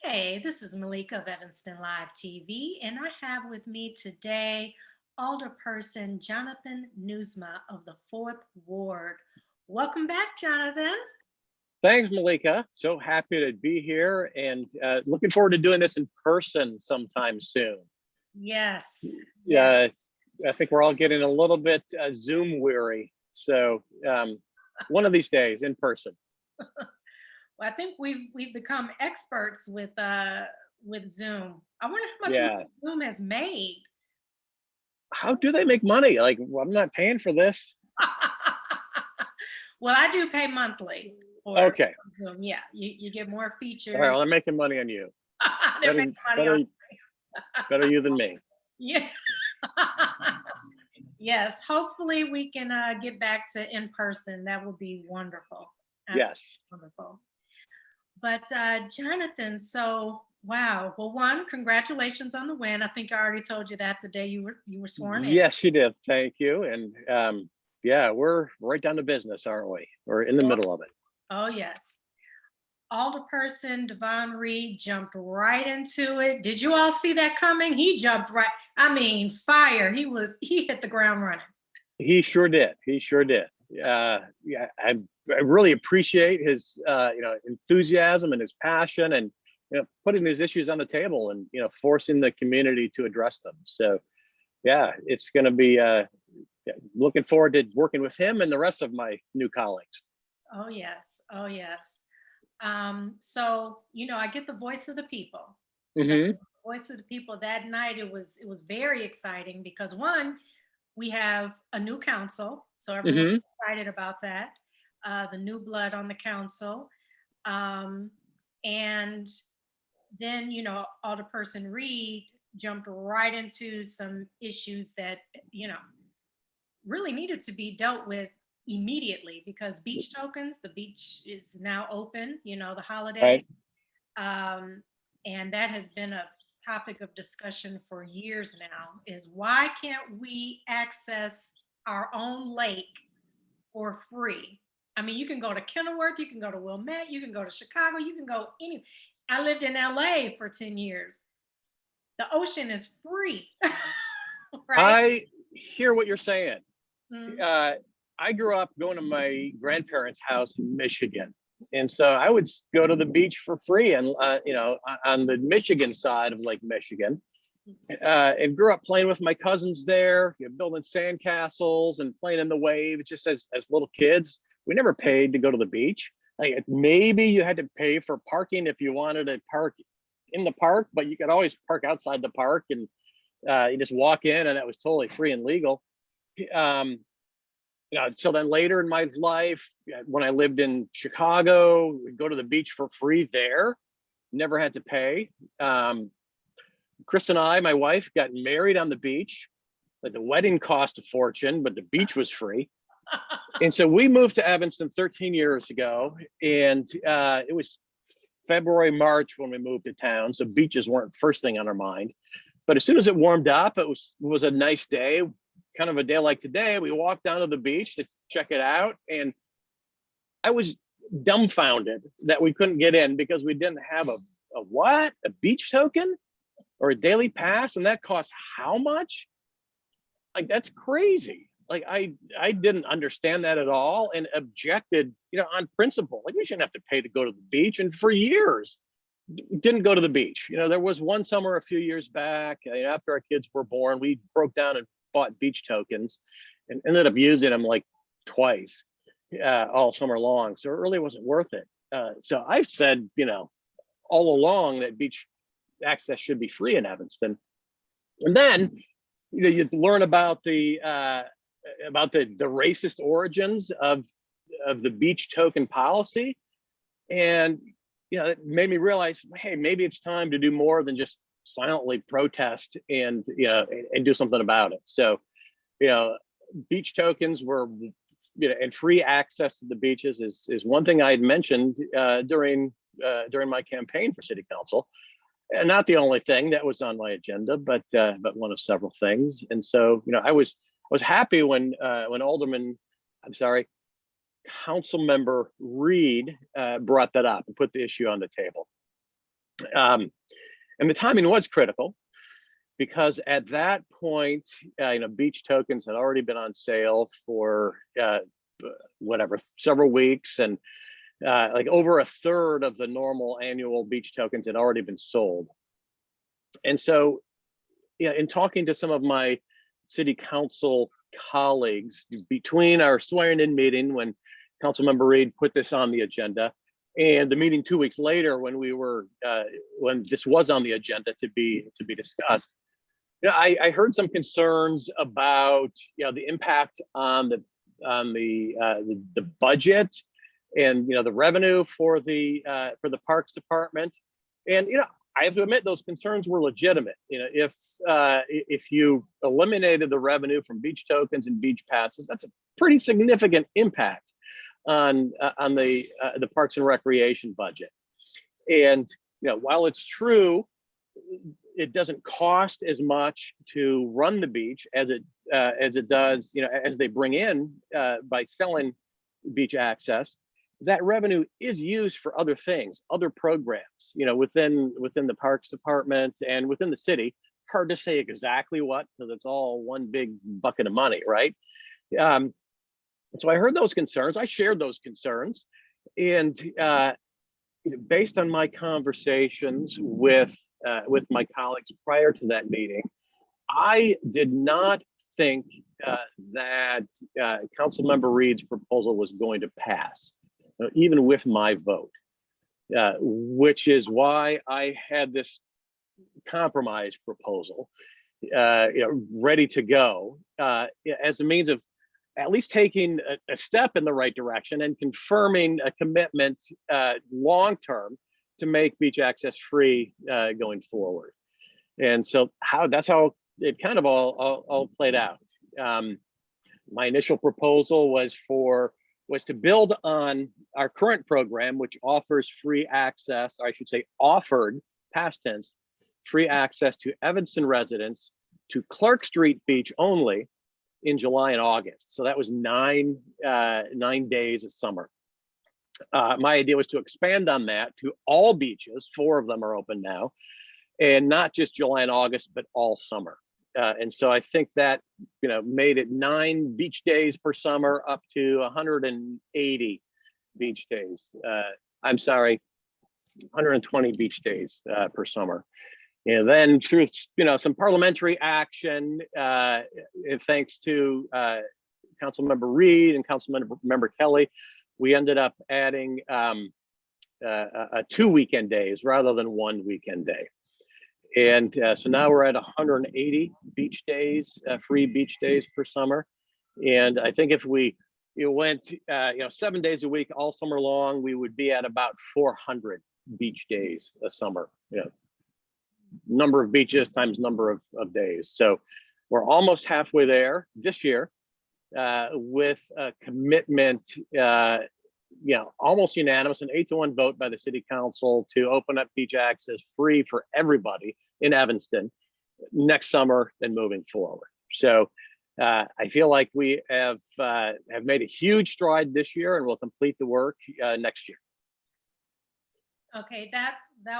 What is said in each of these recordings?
Hey, this is Malika of Evanston Live TV, and I have with me today Alderperson Jonathan Nieuwsma of the 4th Ward. Welcome back, Jonathan. Thanks, Malika. So happy to be here and looking forward to doing this in person sometime soon. Yes. Yeah, I think we're all getting a little bit Zoom weary. So one of these days in person. Well, I think we've become experts with Zoom. I wonder how much Yeah. money Zoom has made. How do they make money? Like, well, I'm not paying for this. Well, I do pay monthly for Okay. Zoom. Yeah, you get more All right. features. Well, they're making money on you. They're making money on Better you than me. Yeah. Yes, hopefully we can get back to in person. That would be wonderful. Absolutely Yes. wonderful. But Jonathan, so wow. Well, one, congratulations on the win. I think I already told you that the day you were sworn in. Yes, you did. Thank you. And yeah, we're right down to business, aren't we? We're in the middle of it. Oh yes. Alderperson Devon Reed jumped right into it. Did you all see that coming? He jumped right. I mean, fire. He hit the ground running. He sure did. He sure did. Yeah, I really appreciate his enthusiasm and his passion, and putting these issues on the table, and forcing the community to address them. So yeah, it's going to be looking forward to working with him and the rest of my new colleagues. Oh yes. Oh yes. So I get the voice of the people. So Mm-hmm. voice of the people that night, it was very exciting because one, we have a new council, so everyone's Mm-hmm. excited about that. The new blood on the council, um, and then Alderperson Reed jumped right into some issues that you know really needed to be dealt with immediately because beach tokens, the beach is now open, the holiday. Right. Um, and that has been a topic of discussion for years now is why can't we access our own lake for free? I mean, you can go to Kenilworth, you can go to Wilmette, you can go to Chicago, you can go any. I lived in LA for 10 years. The ocean is free, right? I hear what you're saying. Mm. I grew up going to my grandparents' house in Michigan, and so I would go to the beach for free, and on the Michigan side of Lake Michigan, and grew up playing with my cousins there, building sandcastles and playing in the waves. Just as little kids, we never paid to go to the beach. Like maybe you had to pay for parking if you wanted to park in the park, but you could always park outside the park, and you just walk in, and that was totally free and legal. Um, so then later in my life, when I lived in Chicago, we'd go to the beach for free there. Never had to pay. Chris and I, my wife, got married on the beach. Like the wedding cost a fortune, but the beach was free. And so we moved to Evanston 13 years ago, and it was February, March when we moved to town. So beaches weren't first thing on our mind. But as soon as it warmed up, it was a nice day. Kind of a day like today, we walked down to the beach to check it out, and I was dumbfounded that we couldn't get in because we didn't have a what? A beach token or a daily pass, and that costs how much? Like that's crazy. Like I didn't understand that at all and objected, on principle. Like we shouldn't have to pay to go to the beach, and for years didn't go to the beach. There was one summer a few years back after our kids were born, we broke down and bought beach tokens and ended up using them like twice all summer long. So it really wasn't worth it. So I've said, all along that beach access should be free in Evanston. And then you learn about the racist origins of the beach token policy, and it made me realize, hey, maybe it's time to do more than just silently protest and do something about it. So beach tokens were and free access to the beaches is one thing I had mentioned during my campaign for city council, and not the only thing that was on my agenda, but one of several things. And so I was happy when Council Member Reed brought that up and put the issue on the table. And the timing was critical because at that point, beach tokens had already been on sale for several weeks, and like over a third of the normal annual beach tokens had already been sold. And so, in talking to some of my city council colleagues between our swearing-in meeting when Councilmember Reed put this on the agenda, and the meeting 2 weeks later when when this was on the agenda to be discussed, I heard some concerns about the impact on the budget and the revenue for the Parks Department. And I have to admit those concerns were legitimate. If you eliminated the revenue from beach tokens and beach passes, that's a pretty significant impact on the Parks and Recreation budget. And while it's true, it doesn't cost as much to run the beach as it does, as they bring in by selling beach access. That revenue is used for other things, other programs, within the Parks Department and within the city. Hard to say exactly what, because it's all one big bucket of money, right? So I heard those concerns. I shared those concerns, and based on my conversations with my colleagues prior to that meeting, I did not think that Councilmember Reed's proposal was going to pass, even with my vote, which is why I had this compromise proposal, ready to go as a means of at least taking a step in the right direction and confirming a commitment long-term to make beach access free going forward. And so that's how it kind of all played out. My initial proposal was to build on our current program, which offers free access, or I should say offered, past tense, free access to Evanston residents to Clark Street Beach only in July and August. So that was 9 days of summer. My idea was to expand on that to all beaches. 4 of them are open now, and not just July and August, but all summer. And so I think that made it 9 beach days per summer up to 180 beach days. I'm sorry, 120 beach days per summer. And then through some parliamentary action, thanks to Councilmember Reed and Councilmember Kelly, we ended up adding 2 weekend days rather than 1 weekend day. And so now we're at 180 beach days, free beach days per summer. And I think if we went 7 days a week all summer long, we would be at about 400 beach days a summer. Number of beaches times number of days. So we're almost halfway there this year with a commitment, almost unanimous, an 8-to-1 vote by the City Council to open up beach access free for everybody in Evanston next summer and moving forward. So I feel like we have made a huge stride this year, and we'll complete the work next year. Okay, that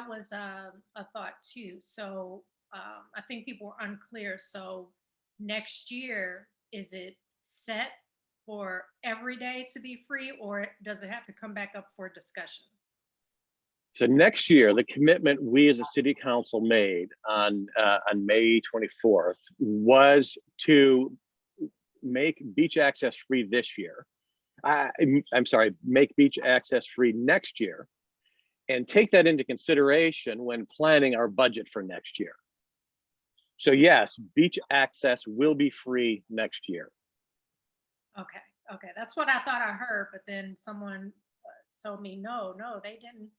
was a thought too. So I think people were unclear. So next year, is it set for every day to be free, or does it have to come back up for discussion? So next year, the commitment we as a city council made on May 24th was to make beach access free this year. I'm sorry, make beach access free next year, and take that into consideration when planning our budget for next year. So yes, beach access will be free next year. Okay, that's what I thought I heard, but then someone told me no, they didn't.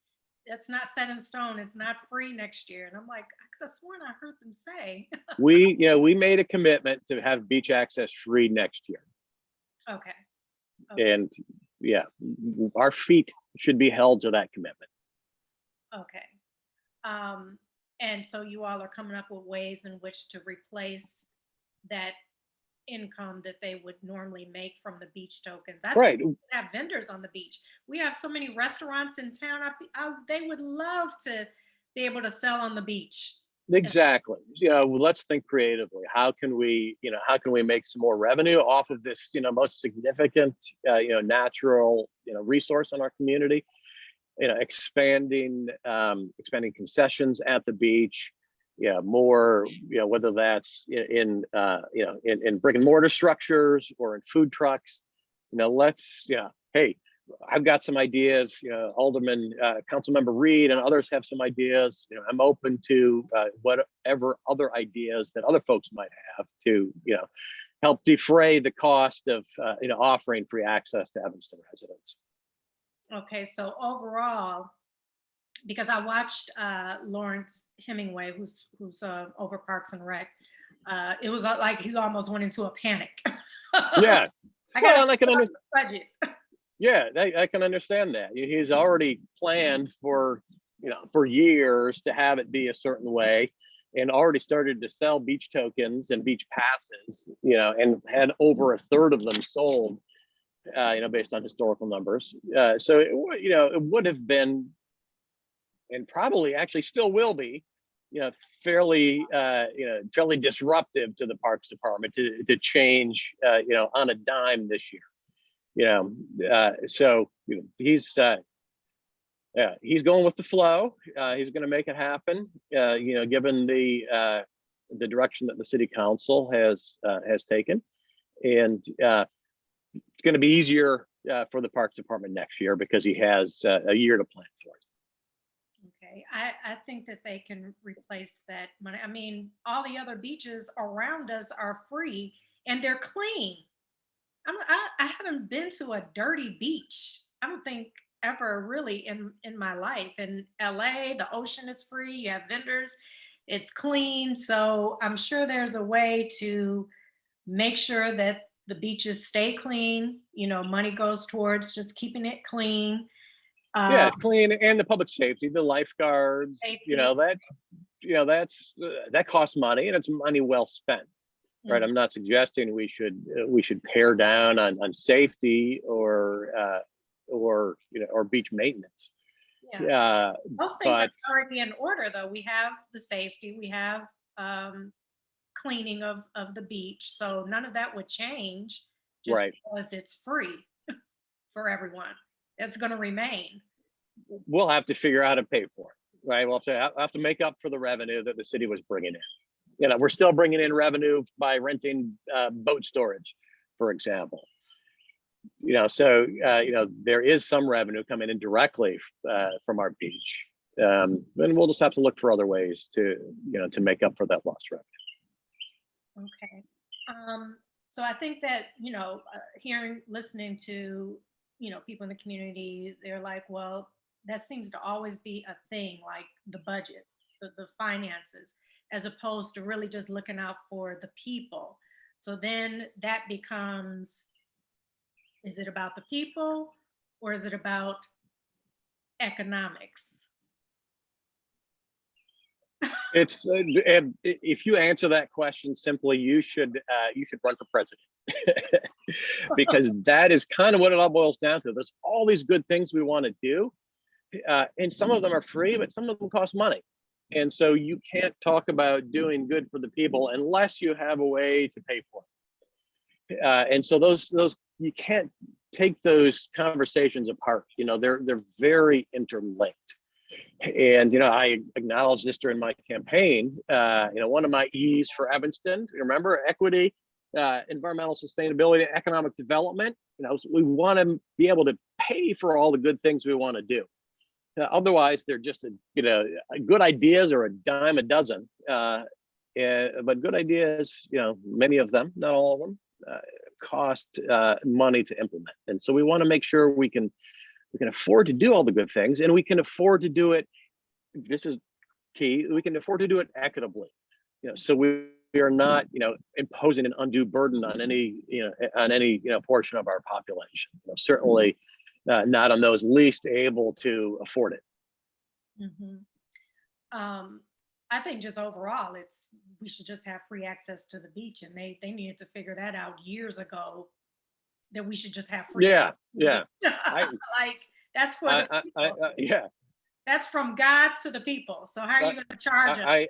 It's not set in stone. It's not free next year. And I'm like, I could have sworn I heard them say. we made a commitment to have beach access free next year. Okay. And yeah, our feet should be held to that commitment. Okay. And so you all are coming up with ways in which to replace that income that they would normally make from the beach tokens. I Right. think we have vendors on the beach. We have so many restaurants in town. They would love to be able to sell on the beach. Exactly. Let's think creatively. How can we make some more revenue off of this, most significant, natural, resource in our community? Expanding concessions at the beach. Yeah, more, whether that's in brick and mortar structures or in food trucks. Hey, I've got some ideas. Alderman, Councilmember Reed, and others have some ideas. I'm open to whatever other ideas that other folks might have to, help defray the cost of, offering free access to Evanston residents. Okay, so overall, because I watched Lawrence Hemingway, who's over Parks and Rec, it was like he almost went into a panic. Yeah, I got and I can understand. Budget. Yeah, I can understand that. He's already planned for years to have it be a certain way, and already started to sell beach tokens and beach passes, and had over a third of them sold, based on historical numbers. So it would have been, and probably actually still will be, fairly disruptive to the Parks Department to change, on a dime this year. So he's going with the flow. He's going to make it happen. Given the direction that the city council has taken, and it's going to be easier for the Parks Department next year because he has a year to plan for it. Okay, I think that they can replace that money. I mean, all the other beaches around us are free and they're clean. I haven't been to a dirty beach, I don't think, ever really in my life. In LA, the ocean is free, you have vendors, it's clean. So I'm sure there's a way to make sure that the beaches stay clean. Money goes towards just keeping it clean. Yeah, it's clean, and the public safety, the lifeguards, Safety. that costs money, and it's money well spent. Right. I'm not suggesting we should pare down on safety or beach maintenance. Yeah. Those things are already in order, though. We have the safety, we have cleaning of the beach. So none of that would change just because it's free for everyone. It's going to remain. We'll have to figure out how to pay for it. Right. We'll have to make up for the revenue that the city was bringing in. We're still bringing in revenue by renting boat storage, for example. So there is some revenue coming in directly from our beach, and we'll just have to look for other ways to make up for that lost revenue. Okay. So I think that listening to people in the community, they're like, well, that seems to always be a thing, like the budget, the finances, as opposed to really just looking out for the people. So then that becomes, is it about the people or is it about economics? It's if you answer that question simply, you should run for president. Because that is kind of what it all boils down to. There's all these good things we want to do, and some of them are free, but some of them cost money. And so you can't talk about doing good for the people unless you have a way to pay for it. And so those you can't take those conversations apart. They're very interlinked. And I acknowledged this during my campaign. One of my E's for Evanston, remember, equity, environmental sustainability, economic development. We want to be able to pay for all the good things we want to do. Otherwise, they're just good ideas are a dime a dozen. But good ideas, many of them, not all of them, cost money to implement. And so we want to make sure we can afford to do all the good things, and we can afford to do it. This is key. We can afford to do it equitably. So we are not, imposing an undue burden on any portion of our population. Certainly not on those least able to afford it. Mm-hmm. I think just overall, we should just have free access to the beach, and they needed to figure that out years ago. That we should just have free. Yeah. like that's for the people. Yeah. That's from God to the people. So how are you going to charge us?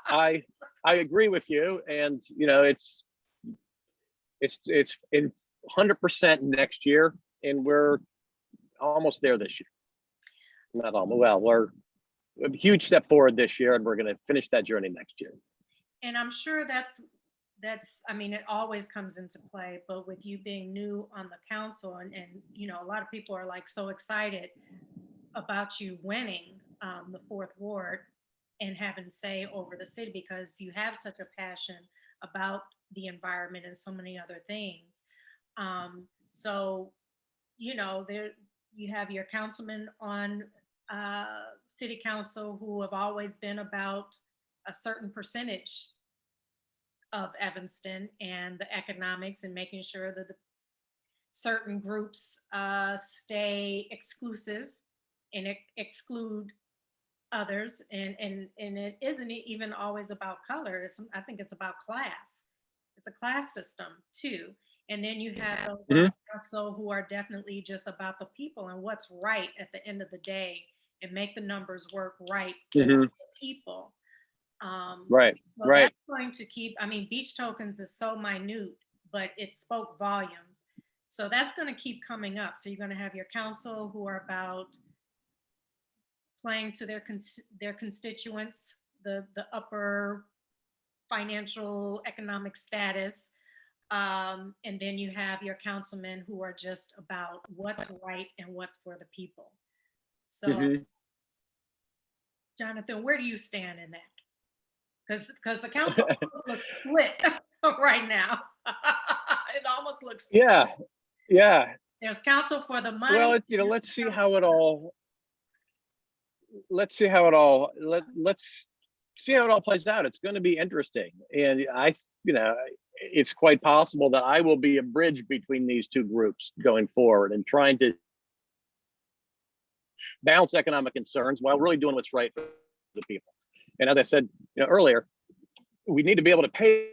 I agree with you, and it's in 100% next year, and we're almost there this year. Not almost. Well, we're a huge step forward this year, and we're going to finish that journey next year. And I'm sure that's, I mean, it always comes into play, but with you being new on the council and a lot of people are like so excited about you winning the fourth ward and having say over the city because you have such a passion about the environment and so many other things. So, there you have your councilmen on city council who have always been about a certain percentage of Evanston and the economics and making sure that the certain groups stay exclusive and exclude others. And it isn't even always about color. I think it's about class. It's a class system too. And then you have those also who are definitely just about the people and what's right at the end of the day and make the numbers work right for the people. Right. So that's going to keep, I mean, beach tokens is so minute, but it spoke volumes. So that's going to keep coming up. So you're going to have your council who are about playing to their constituents, the upper financial economic status. And then you have your councilmen who are just about what's right and what's for the people. So Jonathan, where do you stand in that? Because the council almost looks split right now. It almost looks split. Yeah. There's council for the money. Well, let's see how it all plays out. It's going to be interesting, and it's quite possible that I will be a bridge between these two groups going forward and trying to balance economic concerns while really doing what's right for the people. And as I said earlier, we need to be able to pay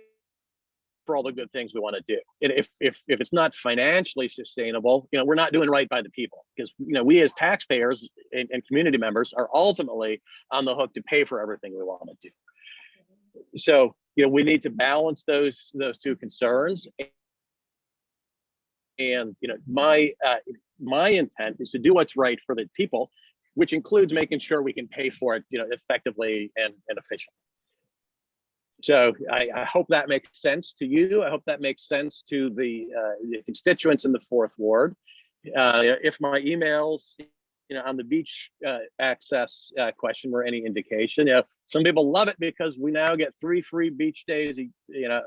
for all the good things we want to do. And if it's not financially sustainable, we're not doing right by the people, because we as taxpayers and community members are ultimately on the hook to pay for everything we want to do. So we need to balance those two concerns. And my intent is to do what's right for the people, which includes making sure we can pay for it effectively and efficiently. So I hope that makes sense to you. I hope that makes sense to the constituents in the fourth ward. If my emails on the beach access question were any indication, some people love it because we now get 3 free beach days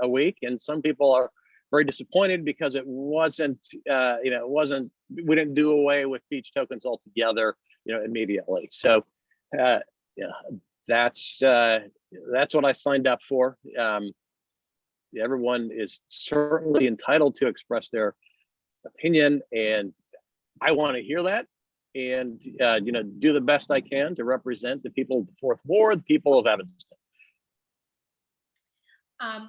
a week, and some people are very disappointed because it wasn't we didn't do away with beach tokens altogether immediately. So that's what I signed up for. Everyone is certainly entitled to express their opinion, and I want to hear that and do the best I can to represent the people of the fourth ward, the people of Evanston.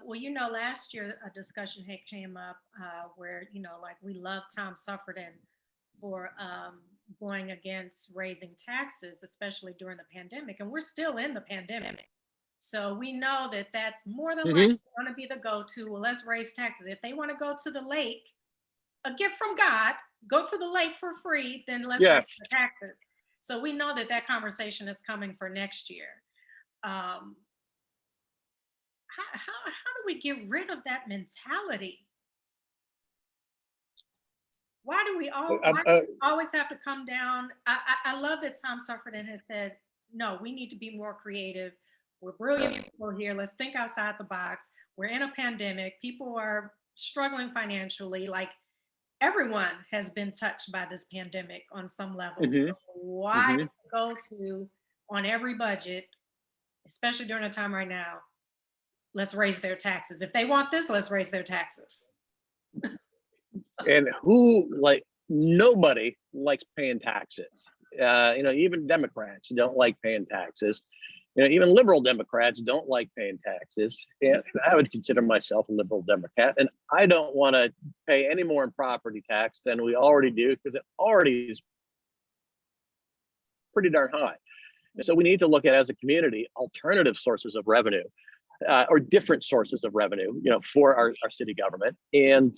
Well, last year a discussion had came up where, like we love Tom Suffredin for going against raising taxes, especially during the pandemic. And we're still in the pandemic. So we know that that's more than likely going to be the go-to. Well, let's raise taxes. If they want to go to the lake, a gift from God, go to the lake for free, then let's raise the taxes. So we know that conversation is coming for next year. How do we get rid of that mentality? Why do we always have to come down? I love that Tom Suffredin has said, no, we need to be more creative. We're brilliant people here. Let's think outside the box. We're in a pandemic. People are struggling financially. Like everyone has been touched by this pandemic on some level. So why go to on every budget, especially during a time right now, let's raise their taxes. If they want this, let's raise their taxes. And nobody likes paying taxes. Even Democrats don't like paying taxes. Even liberal Democrats don't like paying taxes. And I would consider myself a liberal Democrat. And I don't want to pay any more in property tax than we already do, because it already is pretty darn high. And so we need to look at, as a community, alternative sources of revenue, or different sources of revenue, for our city government. And,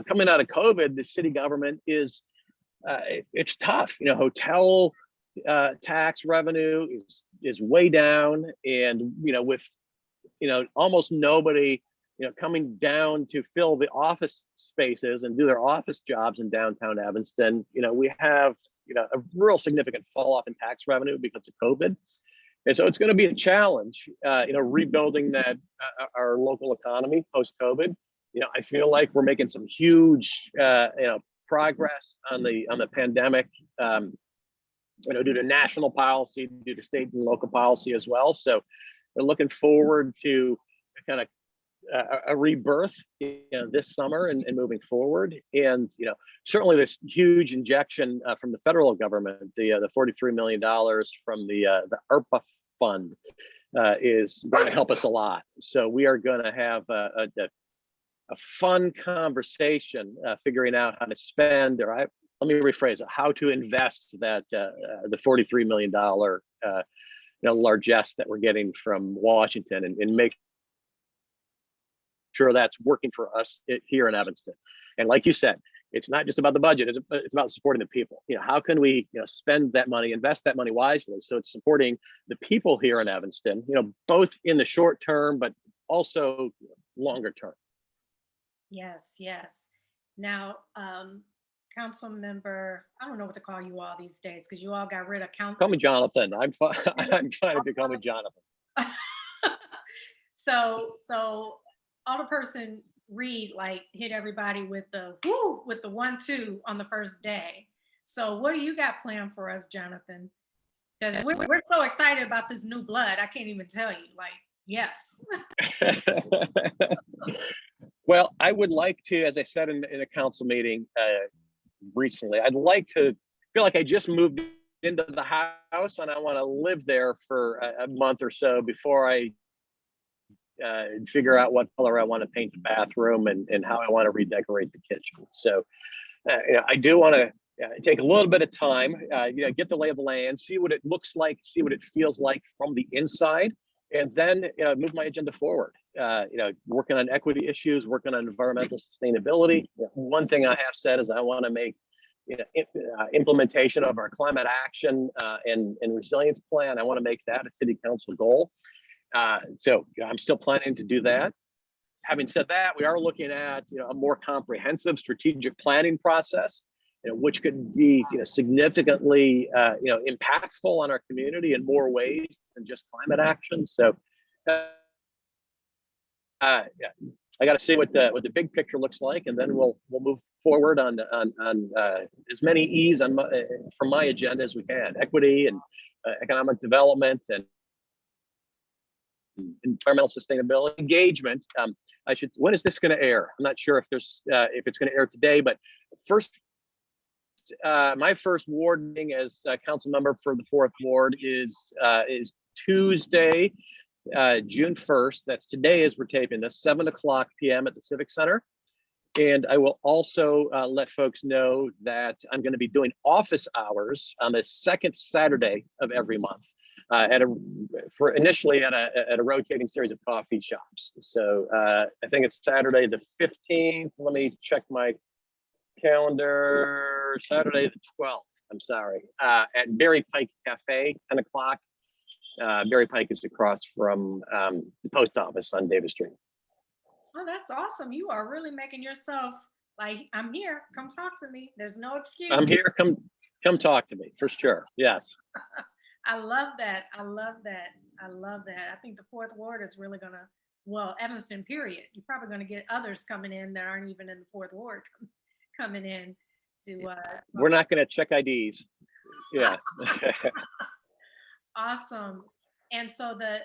coming out of COVID, the city government is, it's tough. Hotel tax revenue is way down. And, with, almost nobody, coming down to fill the office spaces and do their office jobs in downtown Evanston, we have, a real significant fall off in tax revenue because of COVID. And so it's going to be a challenge, rebuilding that our local economy post COVID. I feel like we're making some huge, progress on the pandemic, due to national policy, due to state and local policy as well. So we're looking forward to kind of a rebirth, this summer and moving forward. And, certainly this huge injection from the federal government, the $43 million from the ARPA fund is going to help us a lot. So we are going to have a fun conversation figuring out how to spend, let me rephrase it, how to invest that the $43 million largesse that we're getting from Washington, and make sure that's working for us here in Evanston. And like you said, it's not just about the budget, it's about supporting the people. How can we spend that money, invest that money wisely, so it's supporting the people here in Evanston, both in the short term, but also longer term. Yes. Now, council member, I don't know what to call you all these days, because you all got rid of council. Call me Jonathan. I'm fine. I'm fine if you call me Jonathan. So Alderperson Reed hit everybody with the 1-2 on the first day. So what do you got planned for us, Jonathan? Because we're so excited about this new blood. I can't even tell you. Yes. Well, I would like to, as I said in a council meeting recently, I'd like to feel like I just moved into the house and I want to live there for a month or so before I figure out what color I want to paint the bathroom and how I want to redecorate the kitchen. So, I do want to take a little bit of time, get the lay of the land, see what it looks like, see what it feels like from the inside, and then move my agenda forward. Working on equity issues, working on environmental sustainability. One thing I have said is I want to make implementation of our climate action and resilience plan. I want to make that a city council goal. So I'm still planning to do that. Having said that, we are looking at a more comprehensive strategic planning process, which could be significantly impactful on our community in more ways than just climate action. So yeah, I got to see what the big picture looks like, and then we'll move forward on as many E's from my agenda as we can: equity and economic development and environmental sustainability, engagement. When is this going to air? I'm not sure if it's going to air today, but my first ward meeting as a council member for the 4th Ward is Tuesday, June 1st. That's today as we're taping this, 7:00 p.m. at the Civic Center. And I will also let folks know that I'm going to be doing office hours on the second Saturday of every month. Initially at a rotating series of coffee shops. So I think it's Saturday the 15th. Let me check my calendar. Saturday the 12th. I'm sorry. At Berry Pike Cafe, 10 o'clock. Berry Pike is across from the post office on Davis Street. Oh, that's awesome. You are really making yourself I'm here. Come talk to me. There's no excuse. I'm here. Come talk to me for sure. Yes. I love that. I think the 4th Ward is really Evanston, period. You're probably going to get others coming in that aren't even in the 4th Ward coming in to. We're not going to check IDs. Yeah. Awesome. And so the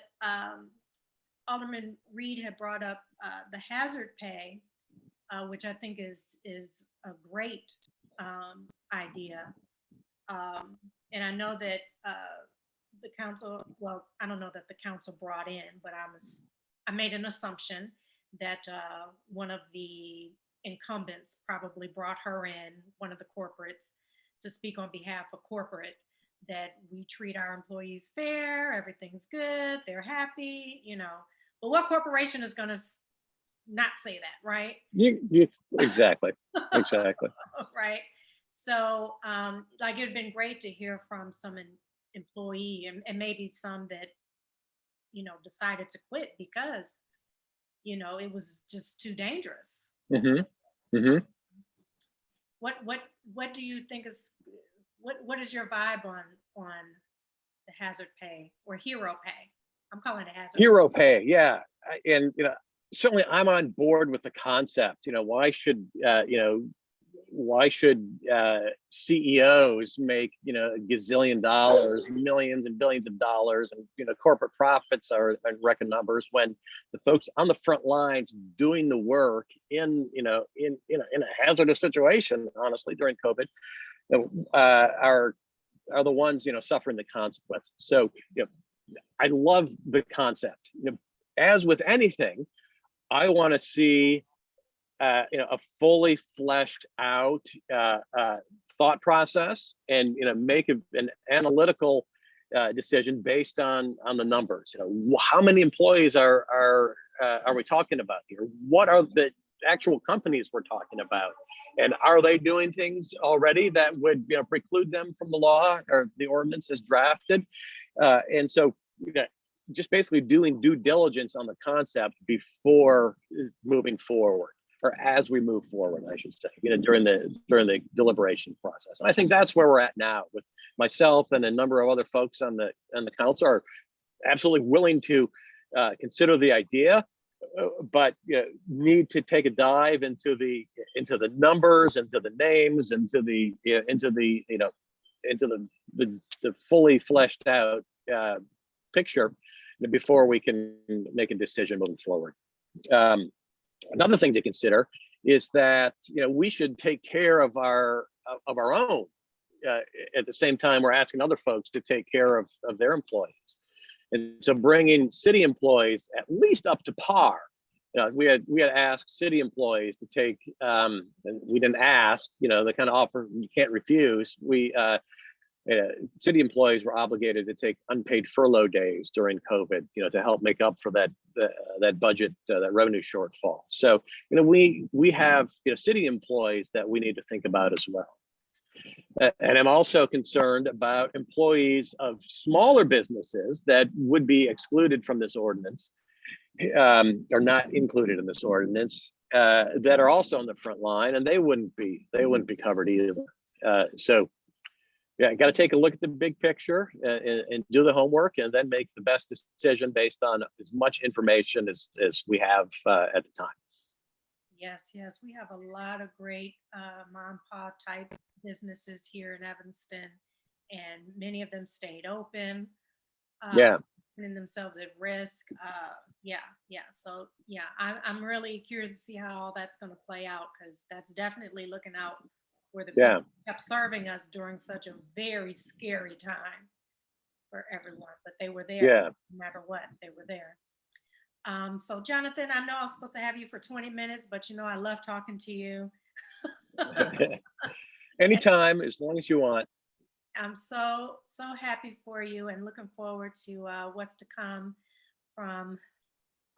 Alderman Reed had brought up the hazard pay, which I think is a great idea. And I know that the council, I don't know that the council brought in, but I made an assumption that one of the incumbents probably brought her in, one of the corporates, to speak on behalf of corporate. that we treat our employees fair, everything's good, they're happy, But what corporation is going to not say that, right? Exactly. Exactly. Right. So, like, it'd been great to hear from some employee and maybe some that, decided to quit because, it was just too dangerous. Hmm. Hmm. What do you think is, what is your vibe on the hazard pay or hero pay? I'm calling it hazard. Hero pay, yeah. And certainly I'm on board with the concept. Why should CEOs make a gazillion dollars, millions and billions of dollars, and corporate profits are record numbers when the folks on the front lines doing the work in a hazardous situation, honestly, during COVID, are the ones suffering the consequences. So I love the concept. As with anything, I want to see a fully fleshed out thought process, and make an analytical decision based on the numbers. How many employees are we talking about here? What are the actual companies we're talking about, and are they doing things already that would preclude them from the law or the ordinance as drafted? And so just basically doing due diligence on the concept before moving forward, or as we move forward, I should say, during the deliberation process. And I think that's where we're at now, with myself and a number of other folks on the council are absolutely willing to consider the idea, but need to take a dive into the numbers, into the names, into the fully fleshed out picture before we can make a decision moving forward. Another thing to consider is that we should take care of our own at the same time we're asking other folks to take care of their employees. And so bringing city employees at least up to par. We had asked city employees to take, and we didn't ask, the kind of offer you can't refuse. City employees were obligated to take unpaid furlough days during COVID, to help make up for that budget, that revenue shortfall. So, we have city employees that we need to think about as well. And I'm also concerned about employees of smaller businesses that would be excluded from this ordinance, or not included in this ordinance, that are also on the front line, and they wouldn't be covered either. So. Yeah, got to take a look at the big picture and do the homework, and then make the best decision based on as much information as we have at the time. Yes, we have a lot of great mom and pop type businesses here in Evanston, and many of them stayed open, Yeah. putting themselves at risk. So I'm really curious to see how all that's going to play out, because that's definitely looking out where the people kept serving us during such a very scary time for everyone. But they were there. Yeah. No matter what, they were there. So Jonathan, I know I was supposed to have you for 20 minutes, but I love talking to you. Anytime, as long as you want. I'm so happy for you, and looking forward to what's to come from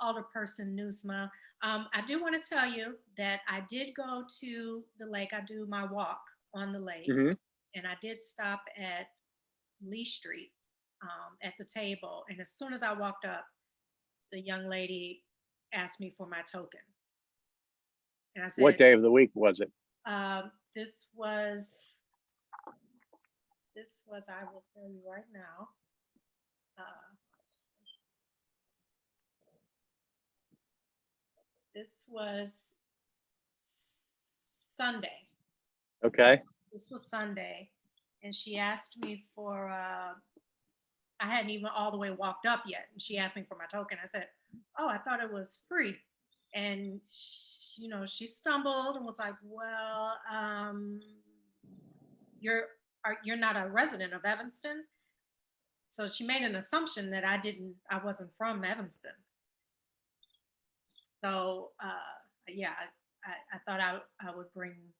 Alderperson Nieuwsma. I do want to tell you that I did go to the lake. I do my walk on the lake, and I did stop at Lee Street at the table. And as soon as I walked up, the young lady asked me for my token. And I said, "What day of the week was it?" This was, I will tell you right now. This was Sunday. Okay. This was Sunday. And she asked me for, I hadn't even all the way walked up yet. And she asked me for my token. I said, "Oh, I thought it was free." And, she stumbled and was like, "Well, you're not a resident of Evanston." So she made an assumption that I wasn't from Evanston. So I thought I would bring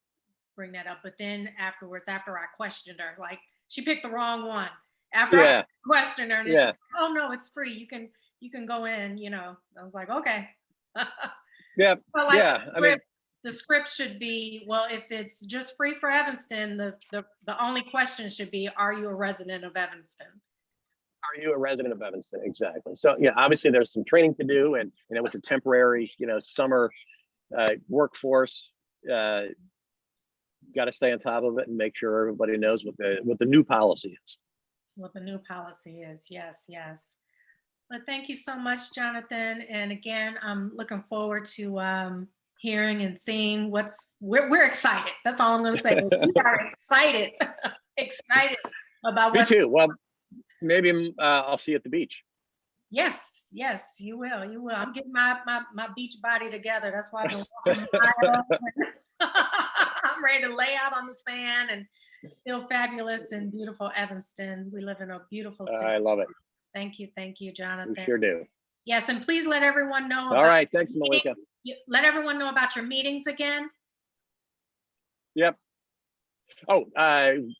that up. But then afterwards, after I questioned her, like, she picked the wrong one. After Yeah. I questioned her, and then Yeah. she, oh no, it's free. You can go in, you know. I was like, okay. Yeah. But like Yeah. I mean, the script should be, well, if it's just free for Evanston, the only question should be, are you a resident of Evanston? are you a resident of Evanston? Exactly. So yeah, obviously there's some training to do, and with a temporary, summer workforce, got to stay on top of it and make sure everybody knows what the new policy is. What the new policy is. Yes, yes. But thank you so much, Jonathan. And again, I'm looking forward to hearing and seeing we're excited. That's all I'm going to say. We are excited, excited about Me what's. too. Well, maybe I'll see you at the beach. Yes, yes, you will. You will. I'm getting my beach body together. That's why I've been walking miles. I'm ready to lay out on the sand and feel fabulous in beautiful Evanston. We live in a beautiful city. I love it. Thank you, Jonathan. We sure do. Yes, and please let everyone know. All right. Thanks, Malika. Let everyone know about your meetings again. Yep. Oh,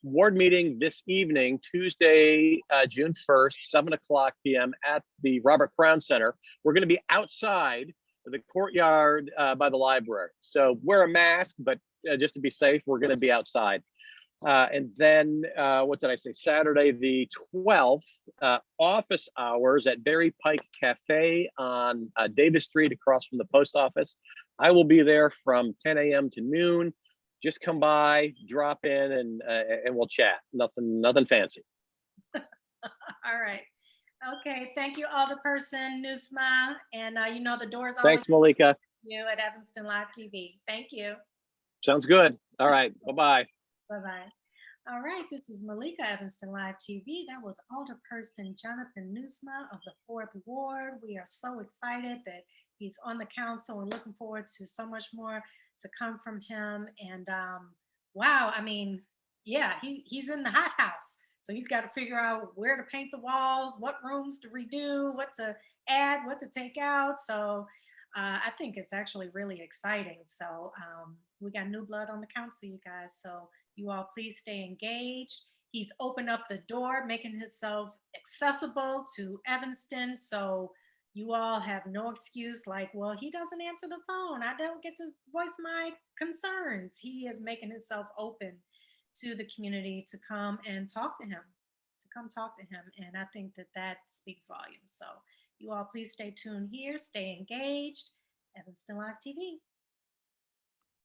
ward meeting this evening, Tuesday, June 1st, 7:00 p.m. at the Robert Crown Center. We're going to be outside the courtyard by the library. So wear a mask, but just to be safe, we're going to be outside. And then, what did I say? Saturday, the 12th, office hours at Berry Pike Cafe on Davis Street across from the post office. I will be there from 10 a.m. to noon. Just come by, drop in, and we'll chat. Nothing fancy. All right. Okay. Thank you, Alderperson Nieuwsma. And the doors always Thanks, Malika. you at Evanston Live TV. Thank you. Sounds good. All right. Bye-bye. Bye-bye. All right, this is Malika, Evanston Live TV. That was Alderperson Jonathan Nieuwsma of the 4th Ward. We are so excited that he's on the council and looking forward to so much more to come from him. And wow, I mean, yeah, he's in the hot house. So he's got to figure out where to paint the walls, what rooms to redo, what to add, what to take out. So I think it's actually really exciting. So we got new blood on the council, you guys. So you all please stay engaged. He's opened up the door, making himself accessible to Evanston. So you all have no excuse like, well, he doesn't answer the phone. I don't get to voice my concerns. He is making himself open to the community to come and talk to him, And I think that speaks volumes. So you all please stay tuned here, stay engaged. Evanston Live TV.